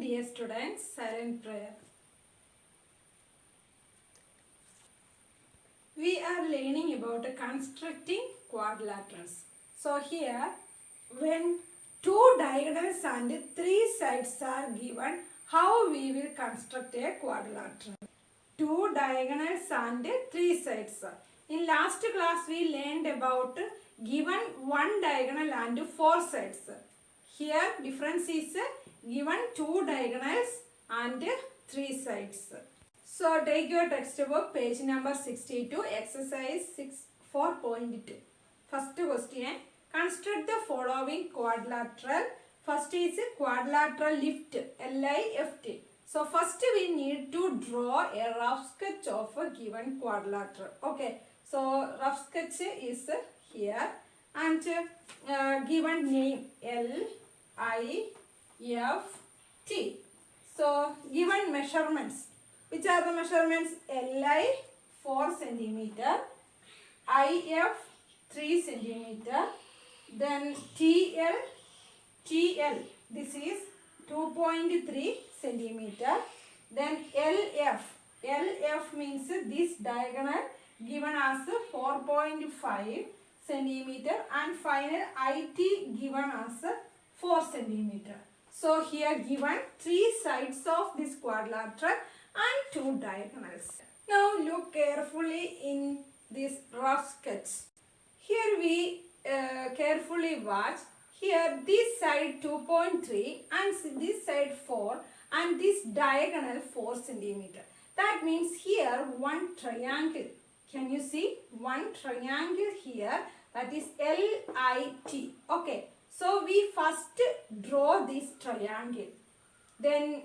dear students, silent prayer. We are learning about constructing quadrilaterals. So here, when two diagonals and three sides are given, how we will construct a quadrilateral? Two diagonals and three sides. In last class, we learned about given one diagonal and four sides. Here, difference is given two diagonals and three sides. So, take your textbook, page number 62, exercise 4.2. First question, construct the following quadrilateral. First is quadrilateral lift, L-I-F-T. So, first we need to draw a rough sketch of a given quadrilateral. Okay, so rough sketch is here and given name L-I-F-T. So, given measurements. Which are the measurements? Li 4 centimeter, IF 3 centimeter, then TL, this is 2.3 centimeter, then LF means this diagonal given as 4.5 centimeter and final IT given as 4 centimeter. So here given three sides of this quadrilateral and two diagonals. Now look carefully in this rough sketch. Here we carefully watch. Here this side 2.3 and this side 4 and this diagonal 4 centimeter. That means here one triangle. Can you see? One triangle here, that is LIT. Okay. So we first draw this triangle. Then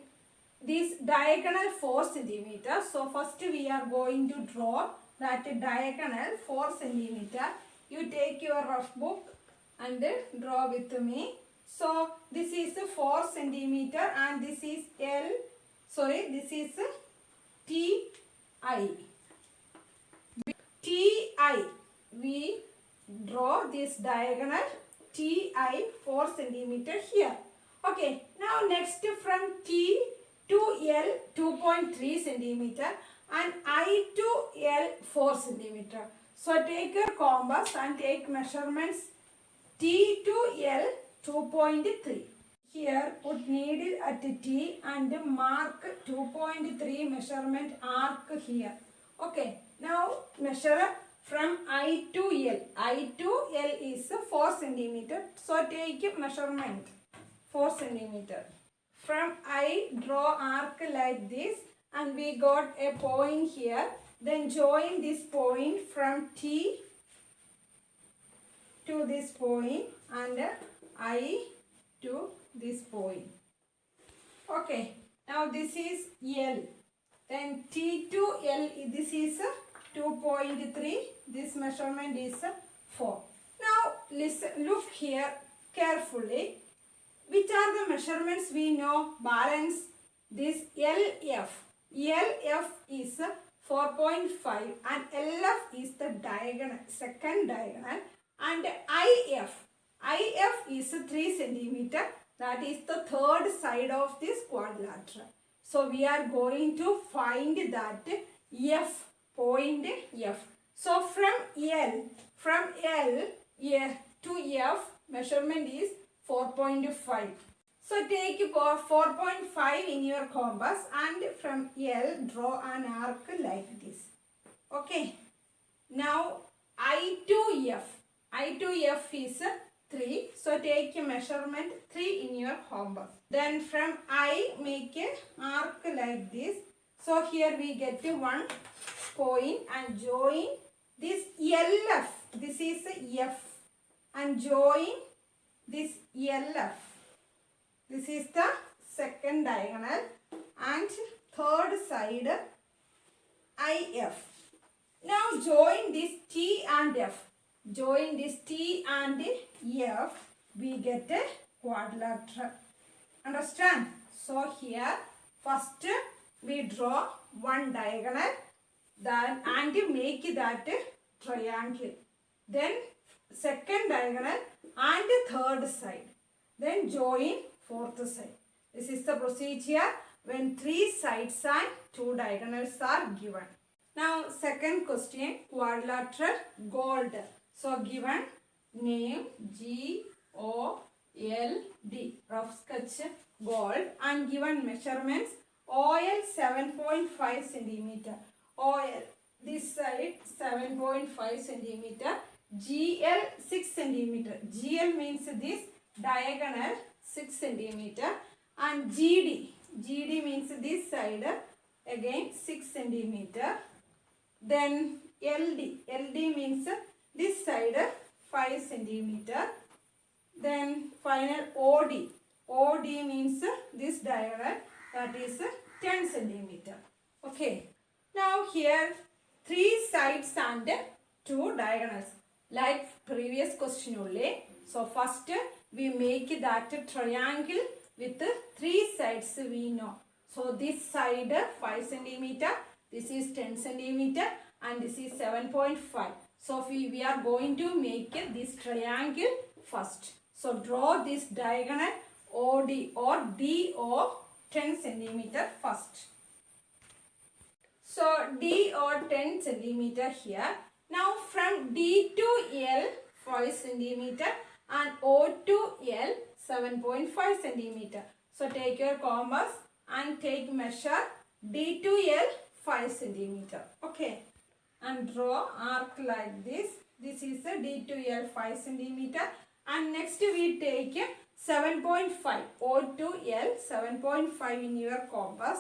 this diagonal 4 centimeter. So first we are going to draw that diagonal 4 centimeter. You take your rough book and draw with me. So this is 4 centimeter and this is this is TI. TI. We draw this diagonal TI 4 centimeter here. Okay. Now next from T to L 2.3 centimeter and I to L 4 centimeter. So take your compass and take measurements T to L 2.3. Here put needle at T and mark 2.3 measurement arc here. Okay. Now measure from I to L. I to L is 4 centimeter. So take measurement 4 centimeter. From I draw arc like this and we got a point here. Then join this point from T to this point and I to this point. Okay. Now this is L. Then T to L, this is 2.3. This measurement is 4. Now listen, look here carefully. Which are the measurements we know? Balance this LF. LF is 4.5 and LF is the diagonal, second diagonal, and IF is 3 centimeter. That is the third side of this quadrilateral. So we are going to find that F, point F. So from L to F measurement is 4.5. So take 4.5 in your compass and from L draw an arc like this. Okay. Now I to F. I to F is 3. So take a measurement 3 in your compass. Then from I make a arc like this. So here we get one point and join this LF. This is F and join this LF. This is the second diagonal and third side IF. Now join this T and F. Join this T and F. We get a quadrilateral. Understand? So here first we draw one diagonal and make that triangle. Then second diagonal and third side. Then join fourth side. This is the procedure when 3 sides and 2 diagonals are given. Now second question, quadrilateral gold. So given name GOLD, rough sketch gold, and given measurements OL 7.5 centimeter. OL this side 7.5 centimeter, GL 6 centimeter. GL means this diagonal 6 centimeter, and GD means this side again 6 centimeter. Then LD means this side 5 centimeter. Then final OD means this diagonal, that is 10 centimeter. Okay. Now here 3 sides and 2 diagonals like previous question only. So first we make that triangle with 3 sides we know. So this side 5 centimeter, this is 10 centimeter, and this is 7.5. So we are going to make this triangle first. So draw this diagonal OD or DO 10 centimeter first. So D or 10 centimeter here. Now from D to L 5 centimeter and O to L 7.5 centimeter. So take your compass and take measure D to L 5 centimeter. Okay. And draw arc like this. This is a D to L 5 centimeter. And next we take 7.5 O to L 7.5 in your compass.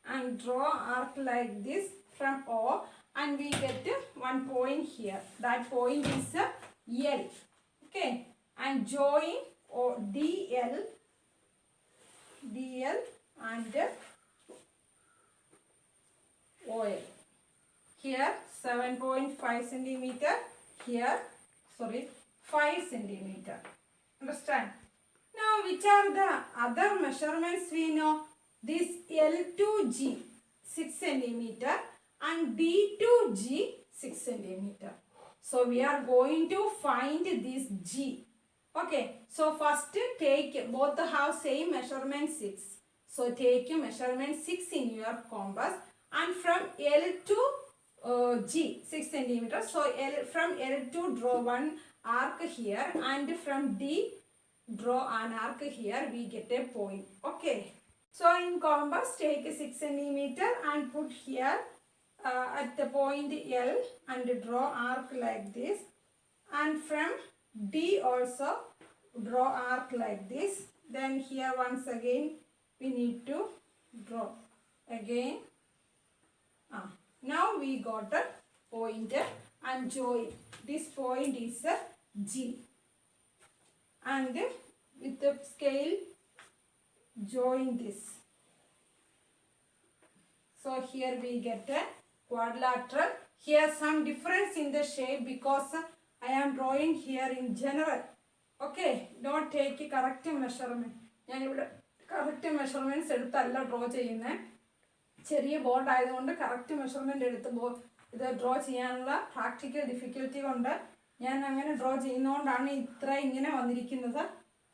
And draw arc like this from O, and we get one point here. That point is L. Okay. And join DL and OL. Here 7.5 centimeter. Here 5 centimeter. Understand? Now which are the other measurements we know? This L to G 6 centimeter and D to G 6 centimeter. So we are going to find this G. Okay. So first take, both have same measurement 6. So take measurement 6 in your compass, and from L to G 6 centimeter. So from L to draw one arc here, and from D draw an arc here. We get a point. Okay. So in compass take 6 centimeter and put here at the point L and draw arc like this, and from D also draw arc like this. Then here once again we need to draw again. Now we got a point and join. This point is G, and with the scale join this. So here we get a quadrilateral. Here some difference in the shape because I am drawing here in general. Okay, don't take a correct measurement. Correct measurements എടുത്തല്ല draw ചെയ്യുന്നത്. ചെറിയ board ആയതുകൊണ്ട് correct measurement എടുത്ത് ഇത് draw ചെയ്യാനുള്ള practical difficulty കൊണ്ട് ഞാൻ അങ്ങനെ draw ചെയ്യുന്നതുകൊണ്ടാണ് ഇത്ര ഇങ്ങനെ വന്നിരിക്കുന്നത്.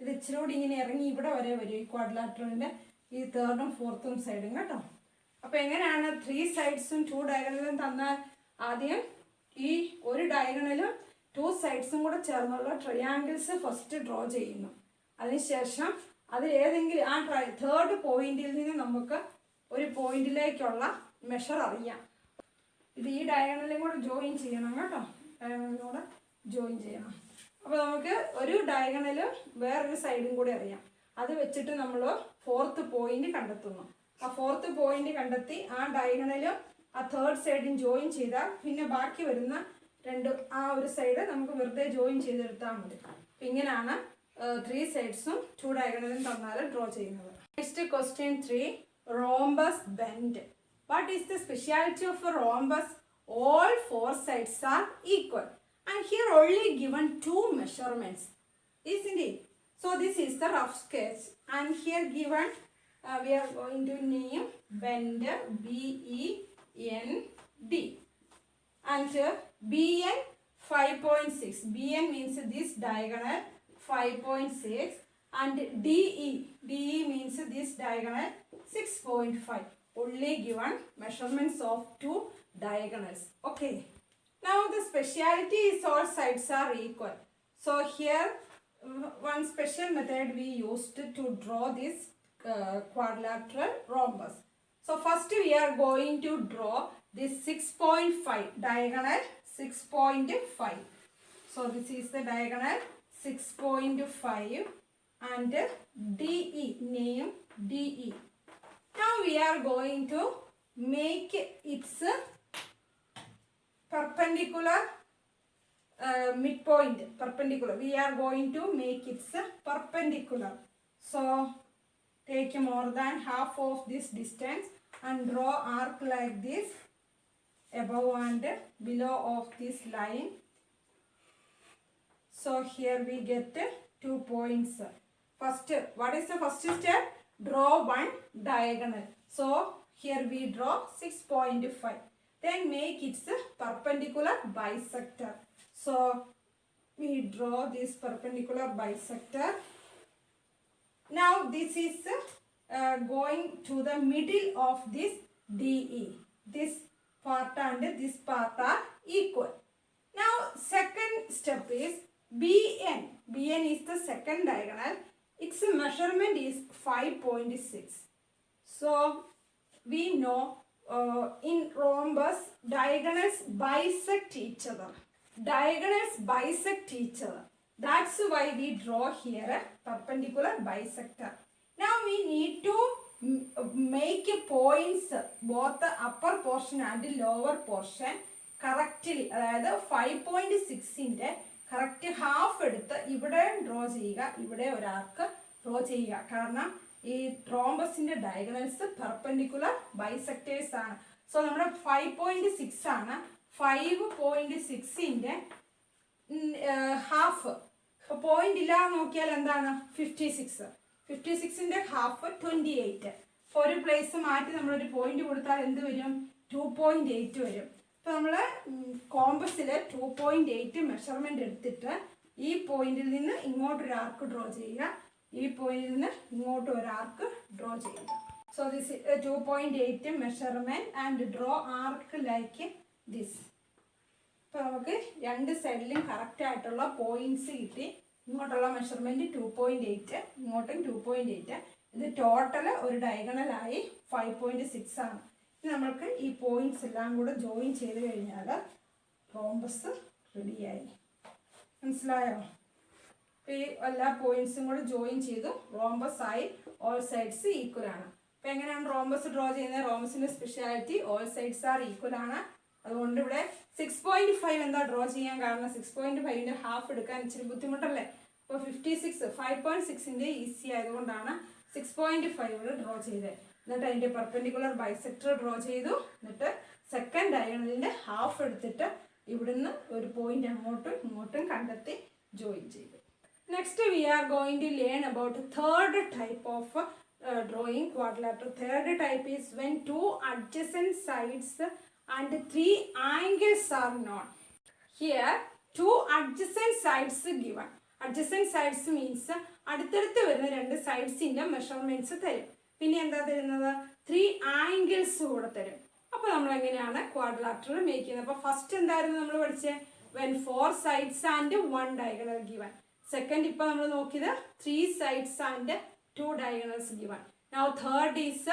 ഇത് ഇച്ചിരി കൂടി ഇങ്ങനെ ഇറങ്ങി ഇവിടെ വരെ വരും ഈ ക്വാഡ്രിലാറ്ററലിൻ്റെ ഈ തേർഡും ഫോർത്തും സൈഡും കേട്ടോ. അപ്പോൾ എങ്ങനെയാണ് 3 സൈഡ്സും 2 ഡയഗണലും തന്നാൽ ആദ്യം ഈ ഒരു ഡയഗണലും 2 സൈഡ്സും കൂടെ ചേർന്നുള്ള ട്രയാങ്കിൾസ് ഫസ്റ്റ് ഡ്രോ ചെയ്യുന്നു. അതിനുശേഷം അത് ഏതെങ്കിലും ആ തേർഡ് പോയിന്റിൽ നിന്ന് നമുക്ക് ഒരു പോയിന്റിലേക്കുള്ള മെഷർ അറിയാം. ഇത് ഈ ഡയഗണലും കൂടെ ജോയിൻ ചെയ്യണം കേട്ടോ. ഡയഗണലും കൂടെ ജോയിൻ ചെയ്യണം. അപ്പോൾ നമുക്ക് ഒരു ഡയഗണലും വേറൊരു സൈഡും കൂടെ അറിയാം. അത് വെച്ചിട്ട് നമ്മൾ ഫോർത്ത് പോയിന്റ് കണ്ടെത്തുന്നു. ആ ഫോർത്ത് പോയിന്റ് കണ്ടെത്തി ആ ഡയഗണലും ആ തേർഡ് സൈഡും ജോയിൻ ചെയ്താൽ പിന്നെ ബാക്കി വരുന്ന ആ ഒരു സൈഡ് നമുക്ക് വെറുതെ ജോയിൻ ചെയ്തെടുത്താൽ മതി. അപ്പം ഇങ്ങനെയാണ് 3 സൈഡ്സും 2 ഡയഗണലും തന്നാൽ ഡ്രോ ചെയ്യുന്നത്. Next question 3, rhombus bend. What is the speciality of a rhombus? All 4 sides are equal, and here only given 2 measurements, isn't it? So this is the rough sketch, and here given we are going to name bend, BEND, and BN 5.6. BN means this diagonal 5.6, and DE means this diagonal 6.5. Only given measurements of two diagonals. Okay. Now the speciality is all sides are equal. So here one special method we used to draw this quadrilateral rhombus. So first we are going to draw this 6.5 diagonal 6.5. So this is the diagonal 6.5 and DE, name DE. Now we are going to make its perpendicular midpoint, perpendicular. We are going to make its perpendicular. So take more than half of this distance and draw arc like this above and below of this line. So here we get 2 points. First, what is the first step? Draw one diagonal. So here we draw 6.5. Then make its perpendicular bisector. So we draw this perpendicular bisector. Now this is going to the middle of this DE. This part and this part are equal. Now second step is BN. BN is the second diagonal. Its measurement is 5.6. So we know in rhombus diagonals bisect each other. Diagonals bisect each other. That's why we draw here a perpendicular bisector. Now we need to make points both the upper portion and the lower portion correctly. അതായത് 5.6ന്റെ correct half എടുത്ത് ഇവിടെ draw ചെയ്യുക, ഇവിടെ ഒരാൾക്ക് draw ചെയ്യുക. കാരണം ഈ റോംബസിന്റെ diagonals perpendicular bisectors ആണ്. സോ നമ്മുടെ 5.6 ആണ്. 5.6ന്റെ ഹാഫ് പോയിന്റ് ഇല്ലാതെ നോക്കിയാൽ എന്താണ് 56. 56ന്റെ ഹാഫ് 28. ഒരു പ്ലേസ് മാറ്റി നമ്മളൊരു പോയിന്റ് കൊടുത്താൽ എന്ത് വരും? 2.8 വരും. അപ്പോൾ നമ്മൾ കോമ്പസിൽ 2.8 മെഷർമെന്റ് എടുത്തിട്ട് ഈ പോയിന്റിൽ നിന്ന് ഇങ്ങോട്ടൊരു ആർക്ക് ഡ്രോ ചെയ്യുക, ഈ പോയിന്റിൽ നിന്ന് ഇങ്ങോട്ട് ഒരു ആർക്ക് ഡ്രോ ചെയ്യുക. So this 2.8 measurement and draw arc like this. ഇപ്പോൾ നമുക്ക് രണ്ട് സൈഡിലും കറക്റ്റ് ആയിട്ടുള്ള പോയിന്റ്സ് കിട്ടി. ഇങ്ങോട്ടുള്ള മെഷർമെന്റ് 2.8, ഇങ്ങോട്ടും 2.8. ഇത് ടോട്ടൽ ഒരു ഡയഗണലായി 5.6 ആണ്. ഇനി നമ്മൾക്ക് ഈ പോയിന്റ്സ് എല്ലാം കൂടെ ജോയിൻ ചെയ്ത് കഴിഞ്ഞാൽ റോംബസ് റെഡിയായി. മനസ്സിലായോ? അപ്പോൾ ഈ എല്ലാ പോയിന്റ്സും കൂടെ ജോയിൻ ചെയ്തു റോംബസ് ആയി. ഓൾ സൈഡ്സ് ഈക്വൽ ആണ്. അപ്പോൾ എങ്ങനെയാണ് റോംബസ് ഡ്രോ ചെയ്യുന്നത്? റോംബസിന്റെ speciality all sides are equal ആണ്. അതുകൊണ്ട് ഇവിടെ 6.5 എന്താ ഡ്രോ ചെയ്യാൻ കാരണം? 6.5ന്റെ ഹാഫ് എടുക്കാൻ ഇച്ചിരി ബുദ്ധിമുട്ടല്ലേ? അപ്പോൾ 56 5.6ന്റെ ഈസി ആയതുകൊണ്ടാണ് 6.5 ഇവിടെ ഡ്രോ ചെയ്തത്. എന്നിട്ട് അതിൻ്റെ പെർപെൻഡിക്കുലർ ബൈസെക്ടർ ഡ്രോ ചെയ്തു. എന്നിട്ട് സെക്കൻഡ് ഡയഗണലിൻ്റെ ഹാഫ് എടുത്തിട്ട് ഇവിടുന്ന് ഒരു പോയിന്റ് അങ്ങോട്ടും ഇങ്ങോട്ടും കണ്ടെത്തി ജോയിൻ ചെയ്തു. Next we are going to learn about third type of drawing quadrilateral. Third type is when two adjacent sides and three angles are known. Here two adjacent sides given. Adjacent sides means അടുത്തടുത്ത് വരുന്ന രണ്ട് സൈഡ്സിൻ്റെ measurements തരും. പിന്നെ എന്താ തരുന്നത്? 3 angles കൂടെ തരും. അപ്പോൾ നമ്മൾ എങ്ങനെയാണ് ക്വാഡ്രിലാറ്ററൽ മേക്ക് ചെയ്യുന്നത്? അപ്പോൾ ഫസ്റ്റ് എന്തായിരുന്നു നമ്മൾ പഠിച്ചത്? when 4 sides and 1 diagonal given. Second ഇപ്പോൾ നമ്മൾ നോക്കിയത് 3 sides and 2 diagonals given. Now third is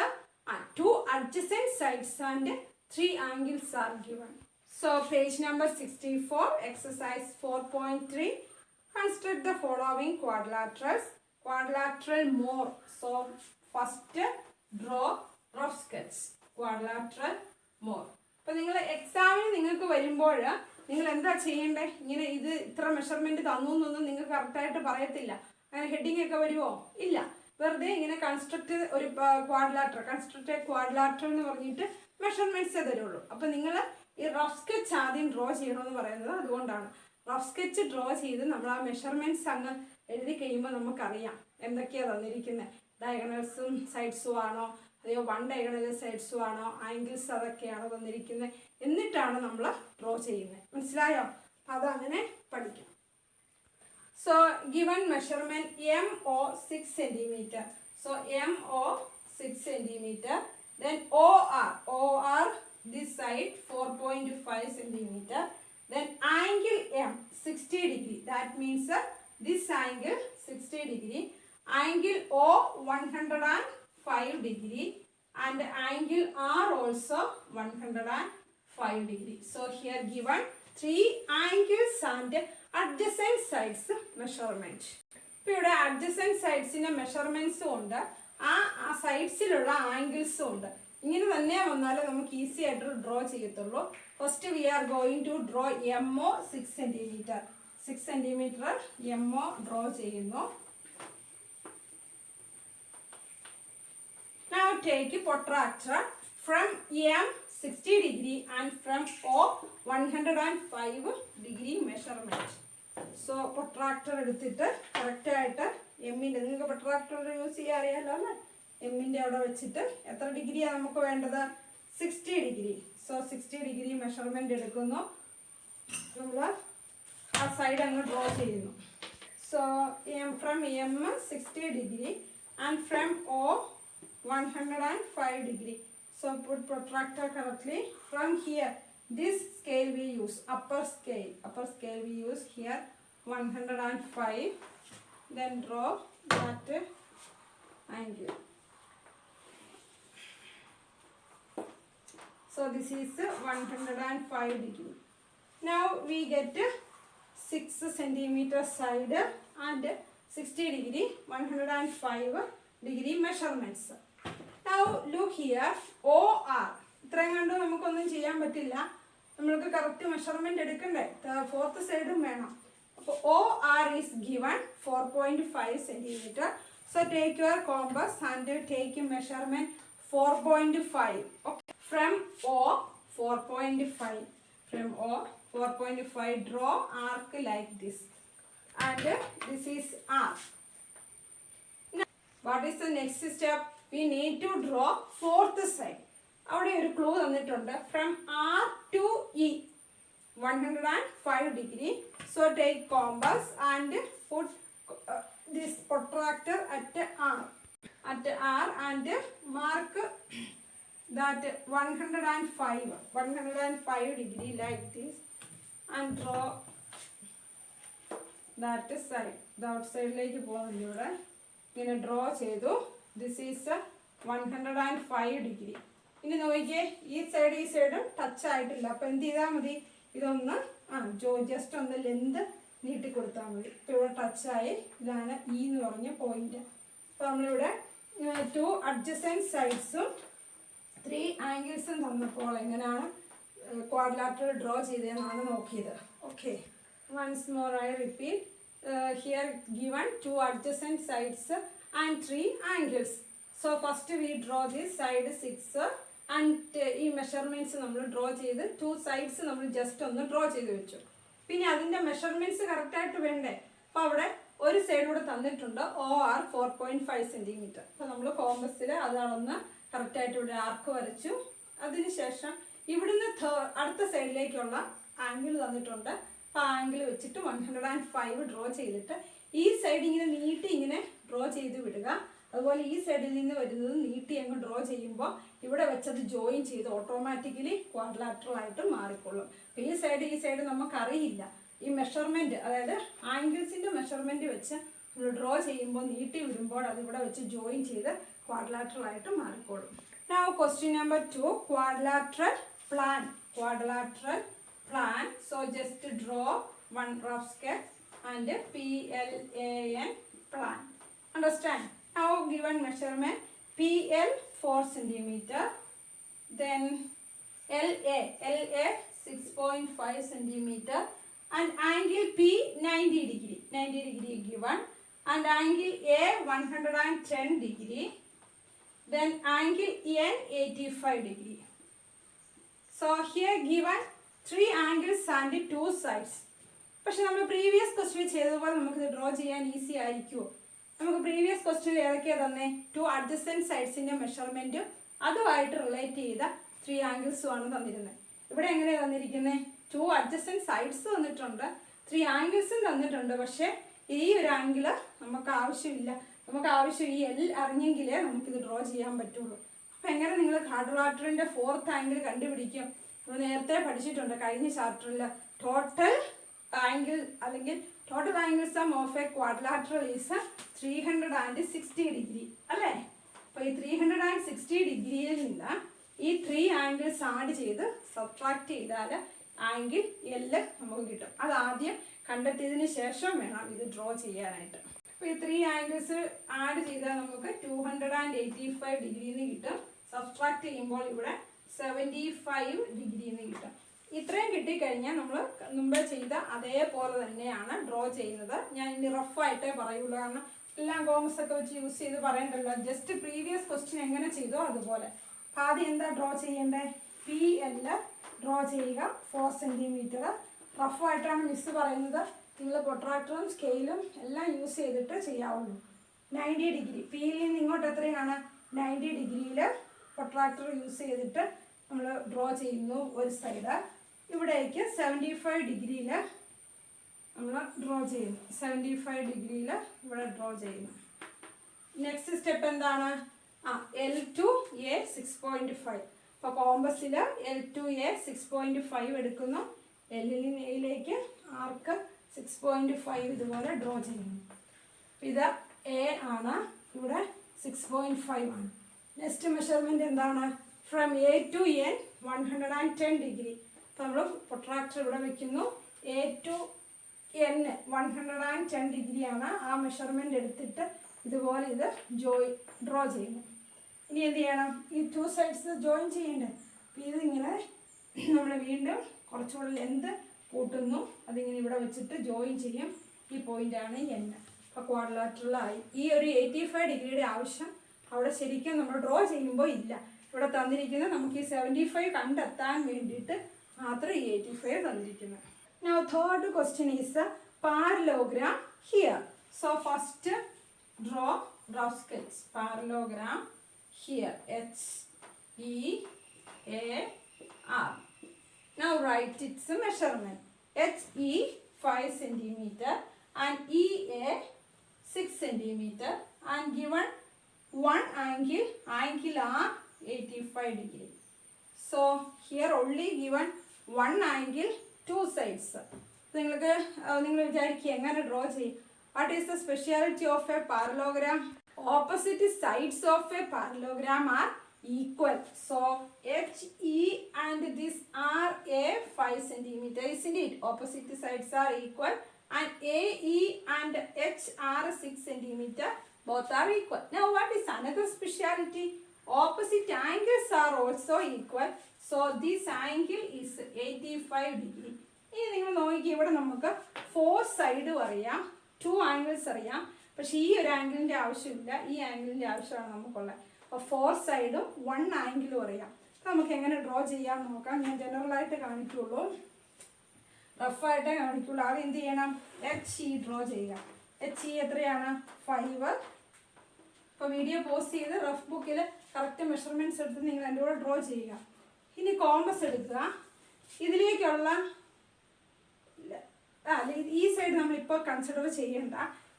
2 adjacent sides and 3 angles are given. So page number 64, exercise 4.3. Construct the following quadrilaterals. Quadrilateral more. So first draw rough sketch. Quadrilateral more. അപ്പോൾ നിങ്ങൾ എക്സാമിന് നിങ്ങൾക്ക് വരുമ്പോൾ നിങ്ങൾ എന്താ ചെയ്യേണ്ടത്? ഇങ്ങനെ ഇത് ഇത്ര മെഷർമെന്റ് തന്നു എന്നൊന്നും നിങ്ങൾക്ക് കറക്റ്റായിട്ട് പറയത്തില്ല. അങ്ങനെ ഹെഡിങ് ഒക്കെ വരുമോ? ഇല്ല. വെറുതെ ഇങ്ങനെ കൺസ്ട്രക്ട് ഒരു ക്വാഡ്രിലാറ്ററൽ എന്ന് പറഞ്ഞിട്ട് മെഷർമെന്റ്സേ തരുള്ളൂ. അപ്പം നിങ്ങൾ ഈ റഫ് സ്കെച്ച് ആദ്യം ഡ്രോ ചെയ്യണമെന്ന് പറയുന്നത് അതുകൊണ്ടാണ്. റഫ് സ്കെച്ച് ഡ്രോ ചെയ്ത് നമ്മൾ ആ മെഷർമെന്റ്സ് അങ്ങ് എഴുതി കഴിയുമ്പോൾ നമുക്കറിയാം എന്തൊക്കെയാണ് തന്നിരിക്കുന്നത്. ഡയഗണൽസും സൈഡ്സും ആണോ, അതെയോ 1 ഡയഗണൽ സൈഡ്സും ആണോ, ആംഗിൾസ് അതൊക്കെയാണോ തന്നിരിക്കുന്നത്, എന്നിട്ടാണ് നമ്മൾ ഡ്രോ ചെയ്യുന്നത്. മനസ്സിലായോ? അതങ്ങനെ പഠിക്കാം. So given measurement MO 6 centimeter. So MO 6 centimeter. Then OR this side 4.5 centimeter. Then angle M 60 degree. That means this angle 60 degree. Angle O 105 degree. And angle R also 105 degree. So here given 3 angles and adjacent sides measurement. ഇപ്പോൾ ഇവിടെ adjacent sides മെഷർമെൻറ്റ്സും ഉണ്ട്, ആ സൈഡ്സിലുള്ള ആംഗിൾസും ഉണ്ട്. ഇങ്ങനെ തന്നെ വന്നാൽ നമുക്ക് easy ആയിട്ട് ഡ്രോ ചെയ്യത്തുള്ളൂ. First we are going to draw MO 6 centimetre. 6 centimetre MO draw ചെയ്യുന്നു. Now take protractor from M 60 degree and from O 105 degree measurement. So protractor എടുത്തിട്ട് കറക്റ്റ് ആയിട്ട് എമ്മിൻ്റെ, നിങ്ങൾക്ക് പ്രൊട്രാക്ടർ യൂസ് ചെയ്യാൻ അറിയാമല്ലോ അല്ലേ, എമ്മിൻ്റെ അവിടെ വെച്ചിട്ട് എത്ര ഡിഗ്രിയാണ് നമുക്ക് വേണ്ടത്, 60 ഡിഗ്രി. സോ 60 ഡിഗ്രി മെഷർമെൻ്റ് എടുക്കുന്നു, നമ്മൾ ആ സൈഡ് അങ്ങ് ഡ്രോ ചെയ്യുന്നു. So from M 60 degree and from O 105 degree. So put protractor correctly. From here, this scale we use, upper scale we use here 105. Then draw that angle. So this is 105 degree. Now we get 6 centimeter side and 60 degree 105 degree measurements. Now look here, OR. ഇത്രയും കണ്ടു നമുക്കൊന്നും ചെയ്യാൻ പറ്റില്ല, നമ്മൾക്ക് correct measurement എടുക്കണ്ടേ, fourth സൈഡും വേണം. അപ്പോൾ OR is given 4.5 centimetre. So take your compass and take measurement 4.5. Okay, from O 4.5. From O 4.5 draw arc like this, and this is R. Now what is the next step? We need to draw fourth side. അവിടെ ഒരു clue തന്നിട്ടുണ്ട്, from R to E 105 degree. So take compass and put this protractor at R and mark that 105 degree like this and draw that side. The outside ലേക്ക് പോകുന്നില്ല, ഇവിടെ ഇങ്ങനെ draw ചെയ്തു. This is 105 degree. ഇനി നോക്കിയേ, ഈ സൈഡും touch ആയിട്ടില്ല. അപ്പോൾ എന്ത് ചെയ്താൽ മതി, ഇതൊന്ന് ജസ്റ്റ് ഒന്ന് ലെന്ത് നീട്ടി കൊടുത്താൽ മതി. ഇപ്പോൾ ഇവിടെ ടച്ചായി, ഇതാണ് E എന്ന് പറഞ്ഞ പോയിന്റ്. അപ്പോൾ നമ്മളിവിടെ 2 അഡ്ജസൻറ്റ് സൈഡ്സും 3 ആംഗിൾസും തന്നപ്പോൾ എങ്ങനെയാണ് ക്വാഡ്രിലാറ്ററൽ ഡ്രോ ചെയ്തതെന്നാണ് നോക്കിയത്. Okay, once more I repeat. Here given 2 adjacent sides and 3 angles. So first we draw this side 6 and ഈ മെഷർമെൻറ്റ്സ് നമ്മൾ ഡ്രോ ചെയ്ത് 2 sides നമ്മൾ ജസ്റ്റ് ഒന്ന് ഡ്രോ ചെയ്ത് വെച്ചു. പിന്നെ അതിൻ്റെ മെഷർമെൻറ്റ്സ് കറക്റ്റായിട്ട് വേണ്ടേ, അപ്പോൾ അവിടെ ഒരു സൈഡ് കൂടെ തന്നിട്ടുണ്ട്, OR 4.5 സെൻറ്റിമീറ്റർ. അപ്പോൾ നമ്മൾ കോമ്പസിൽ അതാണെന്ന് കറക്റ്റായിട്ട് ഇവിടെ ആർക്ക് വരച്ചു. അതിനുശേഷം ഇവിടുന്ന് അടുത്ത സൈഡിലേക്കുള്ള ആംഗിൾ തന്നിട്ടുണ്ട്, അപ്പോൾ ആ ആംഗിൾ വെച്ചിട്ട് 105 ഡ്രോ ചെയ്തിട്ട് ഈ സൈഡ് ഇങ്ങനെ നീട്ടി ഇങ്ങനെ ഡ്രോ ചെയ്ത് വിടുക. അതുപോലെ ഈ സൈഡിൽ നിന്ന് വരുന്നത് നീട്ടി അങ്ങ് ഡ്രോ ചെയ്യുമ്പോൾ ഇവിടെ വെച്ചത് ജോയിൻ ചെയ്ത് ഓട്ടോമാറ്റിക്കലി ക്വാഡ്രിലാറ്ററൽ ആയിട്ട് മാറിക്കൊള്ളും. അപ്പോൾ ഈ സൈഡ് നമുക്കറിയില്ല, ഈ മെഷർമെൻറ്റ്, അതായത് ആംഗിൾസിൻ്റെ മെഷർമെൻറ്റ് വെച്ച് നമ്മൾ ഡ്രോ ചെയ്യുമ്പോൾ നീട്ടി വിടുമ്പോൾ അതിവിടെ വെച്ച് ജോയിൻ ചെയ്ത് ക്വാഡ്രിലാറ്ററൽ ആയിട്ട് മാറിക്കൊള്ളും. Now question number 2, quadrilateral plan. So just draw one rough sketch and PLAN plan. Understand? Now given measurement PL 4 centimeter, then LA 6.5 centimeter, and angle P 90 degree given, and angle A 110 degree, then angle N 85 degree. So here given 3 angles and 2 sides. പക്ഷെ നമ്മൾ previous question ചെയ്തതുപോലെ നമുക്കിത് draw ചെയ്യാൻ easy ആയിരിക്കുമോ? നമുക്ക് previous question ഏതൊക്കെയാണ് തന്നെ, 2 adjacent സൈഡ്സിൻ്റെ മെഷർമെൻറ്റും അതുമായിട്ട് റിലേറ്റ് ചെയ്ത 3 ആംഗിൾസും ആണ് തന്നിരുന്നത്. ഇവിടെ എങ്ങനെയാണ് തന്നിരിക്കുന്നത്, 2 അഡ്ജസൻറ്റ് സൈഡ്സ് തന്നിട്ടുണ്ട്, 3 ആംഗിൾസും തന്നിട്ടുണ്ട്. പക്ഷേ ഈ ഒരു ആംഗിള് നമുക്ക് ആവശ്യമില്ല, നമുക്ക് ആവശ്യം ഈ എൽ അറിഞ്ഞെങ്കിലേ നമുക്കിത് ഡ്രോ ചെയ്യാൻ പറ്റുള്ളൂ. അപ്പം എങ്ങനെ നിങ്ങൾ ക്വാഡ്രിലാറ്ററലിൻ്റെ ഫോർത്ത് ആംഗിൾ കണ്ടുപിടിക്കും? നമ്മൾ നേരത്തെ പഠിച്ചിട്ടുണ്ട് കഴിഞ്ഞ ചാപ്റ്ററിൽ. ടോട്ടൽ ആംഗിൾ അല്ലെങ്കിൽ total angle sum of A quadrilateral is 360 degree അല്ലേ? അപ്പോൾ ഈ 360 ഡിഗ്രിയിൽ നിന്ന് ഈ 3 ആംഗിൾസ് ആഡ് ചെയ്ത് സബ്ട്രാക്ട് ചെയ്താൽ ആംഗിൾ എൽ നമുക്ക് കിട്ടും. അത് ആദ്യം കണ്ടെത്തിയതിന് ശേഷം വേണം ഇത് ഡ്രോ ചെയ്യാനായിട്ട്. അപ്പോൾ ഈ 3 ആംഗിൾസ് ആഡ് ചെയ്താൽ നമുക്ക് 285 ഡിഗ്രിന്ന് കിട്ടും. സബ്ട്രാക്ട് ചെയ്യുമ്പോൾ ഇവിടെ 75 ഡിഗ്രിന്ന് കിട്ടും. ഇത്രയും കിട്ടിക്കഴിഞ്ഞാൽ നമ്മൾ മുമ്പേ ചെയ്ത അതേപോലെ തന്നെയാണ് ഡ്രോ ചെയ്യുന്നത്. ഞാൻ ഇനി റഫായിട്ടേ പറയുള്ളൂ, കാരണം എല്ലാം കോമസ് ഒക്കെ വെച്ച് യൂസ് ചെയ്ത് പറയണ്ടല്ലോ. ജസ്റ്റ് പ്രീവിയസ് ക്വസ്റ്റ്യൻ എങ്ങനെ ചെയ്തോ അതുപോലെ. ആദ്യം എന്താ ഡ്രോ ചെയ്യേണ്ടത്? പി എൽ ഡ്രോ ചെയ്യുക 4 സെൻറ്റിമീറ്റർ. റഫായിട്ടാണ് മിസ് പറയുന്നത്. നിങ്ങൾ പ്രൊട്രാക്ടറും സ്കെയിലും എല്ലാം യൂസ് ചെയ്തിട്ട് ചെയ്യാവുള്ളൂ. 90 ഡിഗ്രി പിയിൽ നിന്ന് ഇങ്ങോട്ട് എത്രയാണ്? 90 ഡിഗ്രിയിൽ പ്രൊട്രാക്ടർ യൂസ് ചെയ്തിട്ട് നമ്മൾ ഡ്രോ ചെയ്യുന്നു ഒരു സൈഡ്. ഇവിടേക്ക് 75 ഡിഗ്രിയിൽ നമ്മൾ ഡ്രോ ചെയ്യുന്നു. 75 ഡിഗ്രിയിൽ ഇവിടെ ഡ്രോ ചെയ്യുന്നു. നെക്സ്റ്റ് സ്റ്റെപ്പ് എന്താണ്? L2A 6.5. അപ്പോൾ കോമ്പസിൽ L2A 6.5 എടുക്കുന്നു. എല്ലിൽ നിന്ന് എയിലേക്ക് ആർക്ക് 6.5 ഇതുപോലെ ഡ്രോ ചെയ്യുന്നു. ഇത് എ ആണ്, ഇവിടെ 6.5 ആണ്. നെക്സ്റ്റ് മെഷർമെൻറ്റ് എന്താണ്? From A to N 110 degree. അപ്പോൾ നമ്മൾ പ്രൊട്രാക്ടർ ഇവിടെ വയ്ക്കുന്നു. എ ടു എൻ 110 ഡിഗ്രിയാണ്. ആ മെഷർമെൻറ്റ് എടുത്തിട്ട് ഇതുപോലെ ഇത് ഡ്രോ ചെയ്യുന്നു. ഇനി എന്ത് ചെയ്യണം? ഈ 2 സൈഡ്സ് ജോയിൻ ചെയ്യണ്ടേ? അപ്പോൾ ഇതിങ്ങനെ നമ്മൾ വീണ്ടും കുറച്ചുകൂടെ ലെന്ത് കൂട്ടുന്നു. അതിങ്ങനെ ഇവിടെ വെച്ചിട്ട് ജോയിൻ ചെയ്യും. ഈ പോയിൻ്റാണ് എൻ. അപ്പോൾ ക്വാഡ്രിലാറ്ററലായി. ഈ ഒരു 85 ഡിഗ്രിയുടെ ആവശ്യം അവിടെ ശരിക്കും നമ്മൾ ഡ്രോ ചെയ്യുമ്പോൾ ഇല്ല. ഇവിടെ തന്നിരിക്കുന്നത് നമുക്ക് ഈ 75 കണ്ടെത്താൻ വേണ്ടിയിട്ട് മാത്രം ഈ 85 തന്നിരിക്കുന്നത്. Now third question is a parallelogram here. So first draw rough sketch. Parallelogram here. HEAR. Now write its measurement. HE 5 centimeter and EA 6 centimeter and given one angle are 85 degree. So here only given one angle, 2 sides. നിങ്ങൾ വിചാരിക്കുക എങ്ങനെ draw ചെയ്യും? What is the speciality of a parallelogram? Opposite sides of a parallelogram are equal. So HE and this are a 5 centimeter, isn't it? Opposite sides are equal and AE and H are 6 centimeter. Both are equal. Now what is another speciality? Opposite angles are also equal. So this angle is 85 degree. ഇനി നിങ്ങൾ നോക്കി ഇവിടെ നമുക്ക് 4 സൈഡും അറിയാം, 2 angles അറിയാം. പക്ഷേ ഈ ഒരു ആംഗിളിൻ്റെ ആവശ്യമില്ല, ഈ ആംഗിളിൻ്റെ ആവശ്യമാണ് നമുക്കുള്ളത്. അപ്പോൾ 4 സൈഡും 1 ആംഗിളും അറിയാം. അപ്പോൾ നമുക്ക് എങ്ങനെ ഡ്രോ ചെയ്യാൻ നോക്കാം. ഞാൻ ജനറലായിട്ട് കാണിക്കുള്ളൂ, റഫായിട്ടേ കാണിക്കുള്ളൂ. അത് എന്ത് ചെയ്യണം? HE ഡ്രോ ചെയ്യുക. HE എത്രയാണ്? 5. അപ്പോൾ വീഡിയോ പോസ്റ്റ് ചെയ്ത് റഫ് ബുക്കിൽ കറക്റ്റ് മെഷർമെൻറ്റ്സ് എടുത്ത് നിങ്ങൾ എൻ്റെ കൂടെ ഡ്രോ ചെയ്യുക. ഇനി കോമ്പസ് എടുക്കുക. ഇതിലേക്കുള്ള ഈ സൈഡ് നമ്മളിപ്പോൾ കൺസിഡർ ചെയ്യേണ്ട.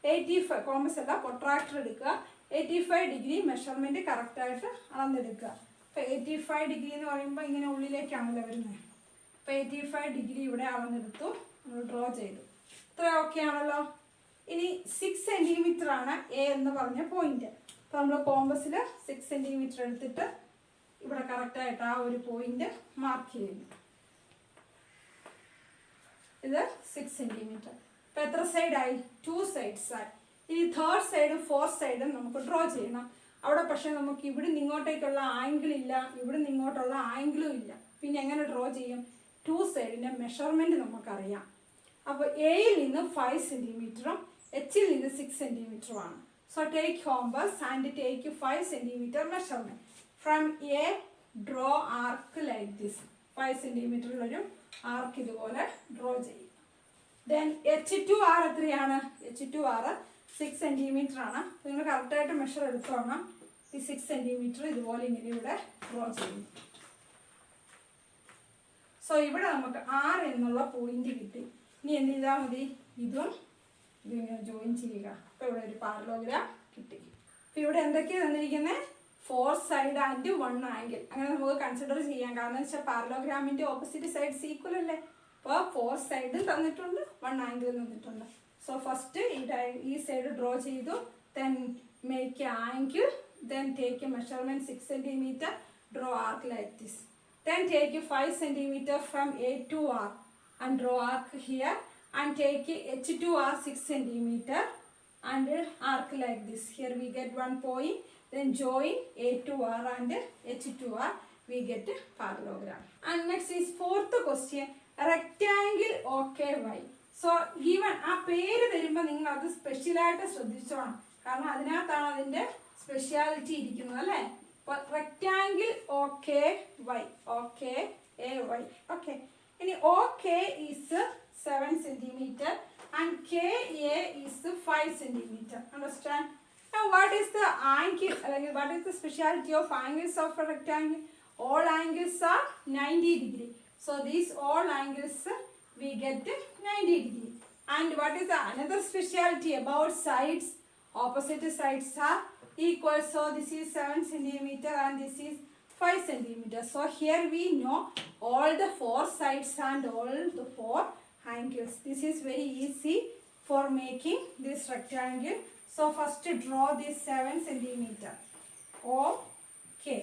85 കോമ്പസ് അല്ല, പ്രൊട്രാക്ടർ എടുക്കുക. 85 ഡിഗ്രി മെഷർമെൻറ്റ് കറക്റ്റായിട്ട് അളന്നെടുക്കുക. അപ്പോൾ 85 ഡിഗ്രി എന്ന് പറയുമ്പോൾ ഇങ്ങനെ ഉള്ളിലേക്കാണല്ലോ വരുന്നത്. അപ്പോൾ 85 ഡിഗ്രി ഇവിടെ അളന്നെടുത്തു, നമ്മൾ ഡ്രോ ചെയ്തു. ഇത്ര ഓക്കെ ആണല്ലോ. ഇനി 6 സെൻറ്റിമീറ്റർ ആണ് എ എന്ന് പറഞ്ഞ പോയിന്റ്. അപ്പോൾ നമ്മൾ കോമ്പസിൽ 6 സെൻറ്റിമീറ്റർ എടുത്തിട്ട് ഇവിടെ കറക്റ്റായിട്ട് ആ ഒരു പോയിന്റ് മാർക്ക് ചെയ്യുന്നു. ഇത് 6 സെൻറ്റിമീറ്റർ. അപ്പോൾ എത്ര സൈഡായി? 2 സൈഡ്സ് ആയി. ഇനി 3rd സൈഡും 4th സൈഡും നമുക്ക് ഡ്രോ ചെയ്യണം. അവിടെ പക്ഷേ നമുക്ക് ഇവിടെ നിന്ന് ഇങ്ങോട്ടേക്കുള്ള ആംഗിൾ ഇല്ല, ഇവിടെ നിന്ന് ഇങ്ങോട്ടുള്ള ആംഗിളും ഇല്ല. പിന്നെ എങ്ങനെ ഡ്രോ ചെയ്യും? 2 സൈഡിൻ്റെ മെഷർമെൻറ്റ് നമുക്കറിയാം. അപ്പോൾ എയിൽ നിന്ന് 5 സെൻറ്റിമീറ്ററും എച്ചിൽ നിന്ന് 6 സെൻറ്റിമീറ്ററുമാണ്. So take compass and take 5 centimetre measurement. From A draw arc like this. 5 സെൻറ്റിമീറ്ററിലൊരു ആർക്ക് ഇതുപോലെ ഡ്രോ ചെയ്യും. ദെൻ H2R എത്രയാണ്? H2R 6 സെൻറ്റിമീറ്റർ ആണ്. നിങ്ങൾ കറക്റ്റായിട്ട് മെഷർ എടുത്തോണം. ഈ 6 സെൻറ്റിമീറ്റർ ഇതുപോലെ ഇങ്ങനെ ഇവിടെ ഡ്രോ ചെയ്യുന്നു. സോ ഇവിടെ നമുക്ക് R എന്നുള്ള പോയിന്റ് കിട്ടി. ഇനി എന്ത് ചെയ്താൽ മതി? ഇതും ഇതിങ്ങനെ ജോയിൻ ചെയ്യുക. അപ്പോൾ ഇവിടെ ഒരു പാരലോഗ്രാം കിട്ടി. അപ്പോൾ ഇവിടെ എന്തൊക്കെയാണ് തന്നിരിക്കുന്നത്? 4 സൈഡ് ആൻഡ് 1 ആംഗിൾ. അങ്ങനെ നമുക്ക് കൺസിഡർ ചെയ്യാം. കാരണം വെച്ചാൽ പാരലോഗ്രാമിൻ്റെ ഓപ്പോസിറ്റ് സൈഡ്സ് ഈക്വൽ അല്ലേ. അപ്പോൾ 4 സൈഡ് തന്നിട്ടുണ്ട്, 1 ആംഗിൾ തന്നിട്ടുണ്ട്. സോ ഫസ്റ്റ് ഈ സൈഡ് ഡ്രോ ചെയ്തു. Then make angle. Then take a measurement 6 centimeter, draw arc like this. Then take 5 centimeter from A to R and draw arc here, and take H to R 6 centimeter and arc like this. Here we get 1 point. Then join A to R and H to R, we get a parallelogram. And next is 4th question, rectangle OKY. So given ആ പേര് തരുമ്പോൾ നിങ്ങൾ അത് സ്പെഷ്യലായിട്ട് ശ്രദ്ധിച്ചോണം. കാരണം അതിനകത്താണ് അതിൻ്റെ സ്പെഷ്യാലിറ്റി ഇരിക്കുന്നത് അല്ലേ. അപ്പോൾ റെക്റ്റാങ്കിൾ OKY, OKAY. ഓക്കെ, ഇനി OK is 7 centimeter and KA is 5 centimeter. Understand? Now what is the angle, what is the speciality of angles of a rectangle? All angles are 90 degree. So these all angles we get 90 degree. And what is the another speciality about sides? Opposite sides are equal. So this is 7 centimeter and this is 5 centimeter. So here we know all the 4 sides and all the 4 angles. This is very easy for making this rectangle. So first draw this 7 centimeter. Okay.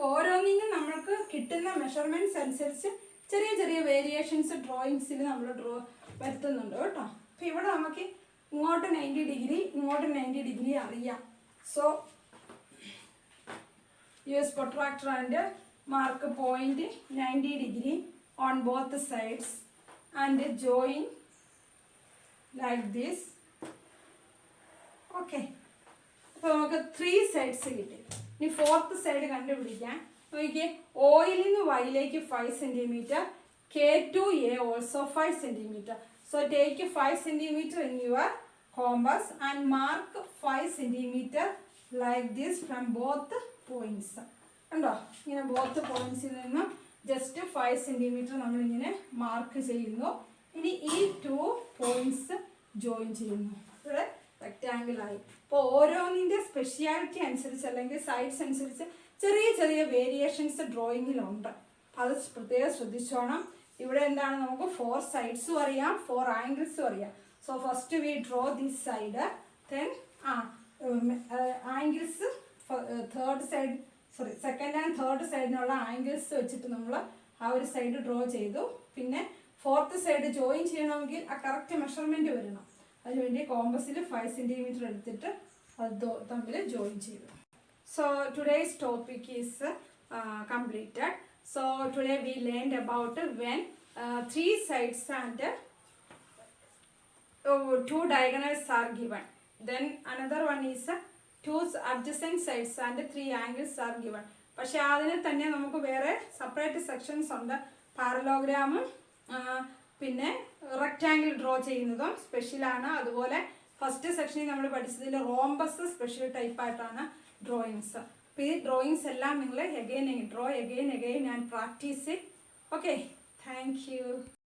ഓരോന്നിനും നമ്മൾക്ക് കിട്ടുന്ന measurements അനുസരിച്ച് ചെറിയ ചെറിയ variations ഡ്രോയിങ്സിൽ നമ്മൾ വരുത്തുന്നുണ്ട് കേട്ടോ. അപ്പോൾ ഇവിടെ നമുക്ക് ഇങ്ങോട്ട് 90 ഡിഗ്രി, ഇങ്ങോട്ട് 90 ഡിഗ്രി അറിയാം. So use protractor and mark point 90 degree on both sides and join like this. Okay, അപ്പോൾ നമുക്ക് 3 സൈഡ്സ് കിട്ടി. ഇനി 4th സൈഡ് കണ്ടുപിടിക്കാൻ നോക്കിയേ. ഓയിൽ നിന്ന് വൈയിലേക്ക് 5 centimeter, K to A also 5 centimeter. So take 5 centimeter in your compass and mark 5 centimeter like this from both points. കണ്ടോ, ഇങ്ങനെ both points നിന്നും ജസ്റ്റ് 5 centimeter നമ്മളിങ്ങനെ മാർക്ക് ചെയ്യുന്നു. ഇനി ഈ 2 points ജോയിൻ ചെയ്യുന്നു. ഇവിടെ റെക്റ്റാങ്കിൾ ആയി. അപ്പോൾ ഓരോന്നിൻ്റെ സ്പെഷ്യാലിറ്റി അനുസരിച്ച് അല്ലെങ്കിൽ സൈഡ്സ് അനുസരിച്ച് ചെറിയ ചെറിയ വേരിയേഷൻസ് ഡ്രോയിങ്ങിലുണ്ട്. അത് പ്രത്യേകം ശ്രദ്ധിച്ചോണം. ഇവിടെ എന്താണ്, നമുക്ക് 4 സൈഡ്സും അറിയാം, 4 ആംഗിൾസും അറിയാം. So first we draw this side. Then angles third side, sorry second and third സൈഡിനുള്ള ആംഗിൾസ് വെച്ചിട്ട് നമ്മൾ ആ ഒരു സൈഡ് ഡ്രോ ചെയ്തു. പിന്നെ 4th സൈഡ് ജോയിൻ ചെയ്യണമെങ്കിൽ ആ കറക്റ്റ് മെഷർമെൻറ്റ് വരണം. അതിനുവേണ്ടി കോമ്പസിൽ 5 centimeter എടുത്തിട്ട് അത് തമ്മിൽ ജോയിൻ ചെയ്തു. So today's topic is completed. So today we learned about when 3 sides and 2 diagonals are given. Then another one is 2 adjacent sides and 3 angles are given. പക്ഷേ അതിന് തന്നെ നമുക്ക് വേറെ സെപ്പറേറ്റ് സെക്ഷൻസ് ഉണ്ട്. പാരലോഗ്രാമും പിന്നെ റെക്റ്റാങ്കിൾ ഡ്രോ ചെയ്യുന്നതും സ്പെഷ്യലാണ്. അതുപോലെ ഫസ്റ്റ് സെക്ഷനിൽ നമ്മൾ പഠിച്ചതിൽ റോംബസ് സ്പെഷ്യൽ ടൈപ്പായിട്ടാണ് ഡ്രോയിങ്സ്. അപ്പോൾ ഈ ഡ്രോയിങ്സ് എല്ലാം നിങ്ങൾ again draw again and practice. Okay, thank you.